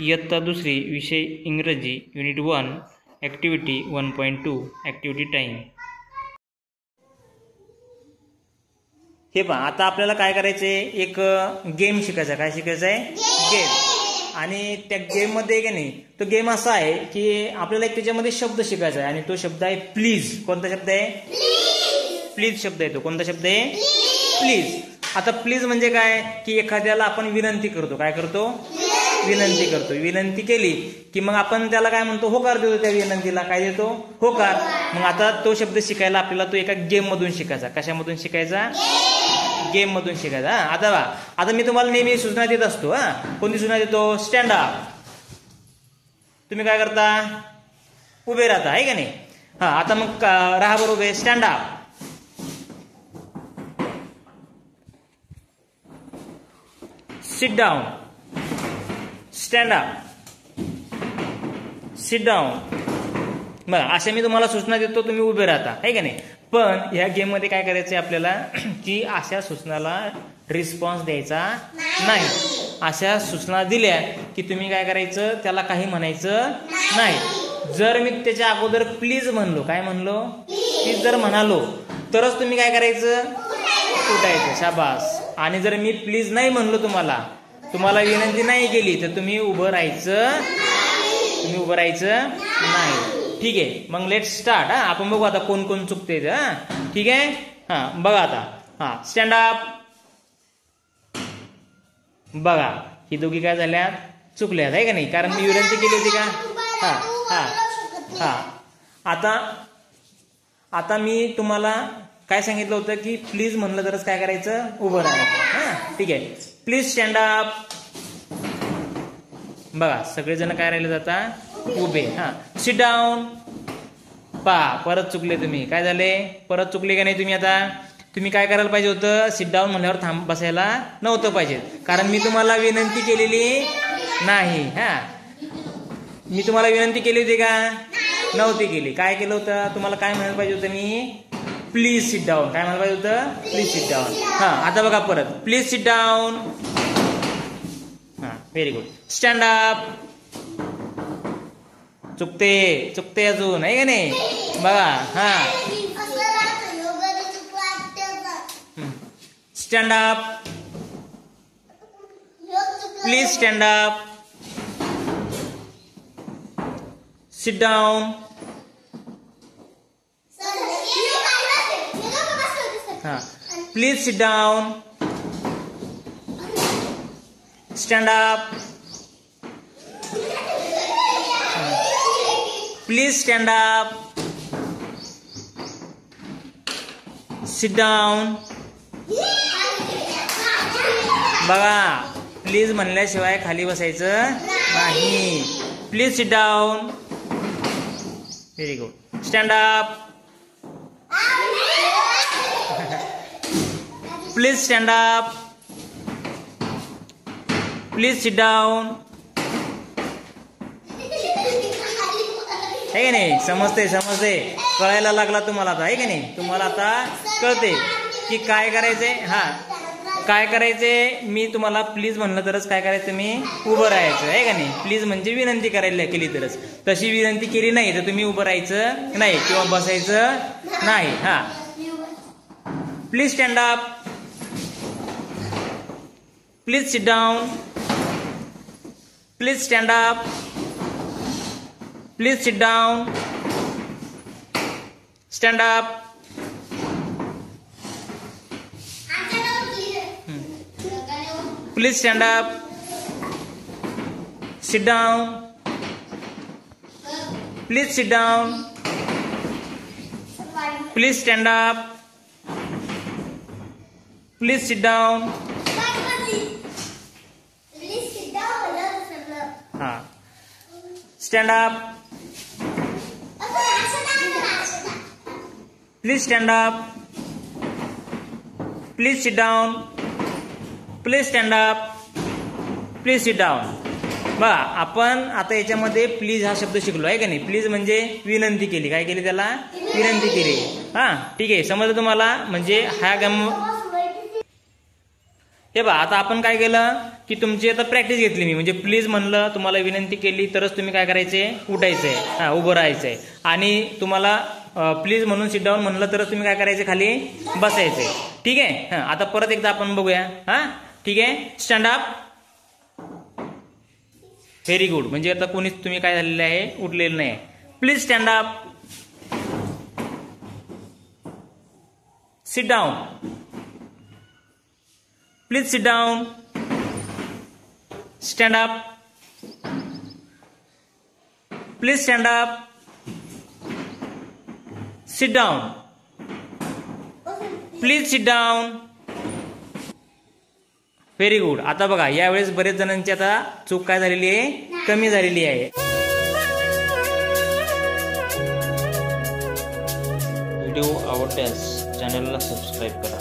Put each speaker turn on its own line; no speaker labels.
इयत्ता दुसरी विषय इंग्रजी युनिट 1 ॲक्टिव्हिटी 1.2 ॲक्टिव्हिटी टाईम. हे पहा, आता आपल्याला काय करायचं आहे, एक गेम शिकायचा. काय शिकायचं आहे? गेम. आणि त्या गेममध्ये की नाही, तो गेम असा आहे की आपल्याला एक त्याच्यामध्ये शब्द शिकायचा आहे आणि तो शब्द आहे प्लीज. कोणता शब्द आहे? प्लीज शब्द आहे. तो कोणता शब्द आहे? प्लीज. आता प्लीज म्हणजे काय की एखाद्याला आपण विनंती करतो. काय करतो? विनंती करतो. विनंती केली की मग आपण त्याला काय म्हणतो? होकार देतो. त्या विनंतीला काय देतो? होकार. मग आता तो शब्द शिकायला आपल्याला तो एका गेम मधून शिकायचा. कशामधून शिकायचा? गेम मधून शिकायचा. आता मी तुम्हाला नेहमी सूचना देत असतो. कोणती सूचना देतो? Stand up. तुम्ही काय करता? उभे राहता, आहे का नाही? आता मग राहा बरोबर. Stand up. Sit down. Stand up. Sit down. बरं, अशा मी तुम्हाला सूचना देतो, तुम्ही उभे राहता, आहे का नाही? पण ह्या गेम मध्ये काय करायचंय आपल्याला की अशा सूचनाला रिस्पॉन्स द्यायचा नाही. अशा सूचना दिल्या की तुम्ही काय करायचं? त्याला काही म्हणायचं नाही. जर मी त्याच्या अगोदर प्लीज म्हणलो, काय म्हणलो? प्लीज जर म्हणालो तरच तुम्ही काय करायचं? उठायचं. शाबास. आणि जर मी प्लीज नाही म्हणलो, तुम्हाला विनंती नाही केली, तर तुम्ही उभं राहायचं. तुम्ही उभं राहायचं नाही. ठीक आहे, मग लेट स्टार्ट. आपण बघू आता कोण कोण चुकते. ठीक आहे, बघा आता. Stand up. बघा, ही दोघी काय झाल्यात? चुकल्यात, आहे का नाही? कारण मी विनंती केली होती का? आता मी तुम्हाला काय सांगितलं होतं की प्लीज म्हणलं तरच काय करायचं? उभं राहायचं. ठीक आहे, प्लीज स्टँड अप. बघा, सगळेजण काय राहिले जातात? उभे. Sit down. परत चुकले तुम्ही. काय झाले? परत चुकले का नाही तुम्ही? आता तुम्ही काय करायला पाहिजे होतं? सिट डाऊन म्हणल्यावर बसायला नव्हतं पाहिजे, कारण मी तुम्हाला विनंती केलेली नाही. मी तुम्हाला विनंती केली होती का? नव्हती केली. काय केलं होतं? तुम्हाला काय म्हणायला पाहिजे होतं? Me please sit down. काय म्हणायला पाहिजे होतं? Please sit down. आता बघा परत. Please sit down. Very good. Stand up. चुकते अजून, आहे का नाही? बघा. Stand up. Please stand up. Sit down. Please sit down. Stand up. Please stand up. Sit down. बघा, प्लीज म्हणल्याशिवाय खाली बसायचं नाही. Please sit down. Very good. Stand up. Please stand up. Please sit down. आहे का नाही? समजते. कळायला लागला तुम्हाला आता, आहे का नाही? तुम्हाला आता कळते की काय करायचंय. काय करायचंय? मी तुम्हाला प्लीज म्हणलं तरच काय करायचं? मी उभं राहायचं, आहे का नाही? प्लीज म्हणजे विनंती करायला केली तरच. तशी विनंती केली नाही तर तुम्ही उभं राहायचं नाही किंवा बसायचं नाही. Please stand up. Please sit down. Please stand up. Please sit down. Stand up. Please stand up. Sit down. Please sit down. Please stand up. Please sit down. Stand up. Please stand up. Please sit down. Please stand up. Please sit down. बघा, आपण आता याच्यामध्ये please हा शब्द शिकलो, आहे का नाही? प्लीज म्हणजे विनंती केली. काय केली? त्याला विनंती केली. ठीक आहे, समजलं तुम्हाला? म्हणजे हा गम हे बघा, आता आपण काय केलं की तुमची आता प्रॅक्टिस घेतली मी, म्हणजे प्लीज म्हणलं, तुम्हाला विनंती केली तरच तुम्ही काय करायचे, उठायचंय, हा उभं राहायचंय. आणि तुम्हाला प्लीज म्हणून सिट डाऊन म्हणलं तरच तुम्ही काय करायचे, खाली बसायचे. ठीक आहे. हा आता परत एकदा आपण बघूया. हा ठीक आहे. Stand up. Very good. म्हणजे आता कोणीच तुम्ही काय झालेलं आहे, उठलेलं नाही. Please stand up. Sit down. Please sit down. Stand up. Please stand up. Sit down. Please sit down. Very good. आता बघा, यावेळेस बरेच जणांची आता चूक काय झालेली आहे, कमी झालेली आहे. व्हिडिओ आवडल्यास चॅनलला सबस्क्राईब करा.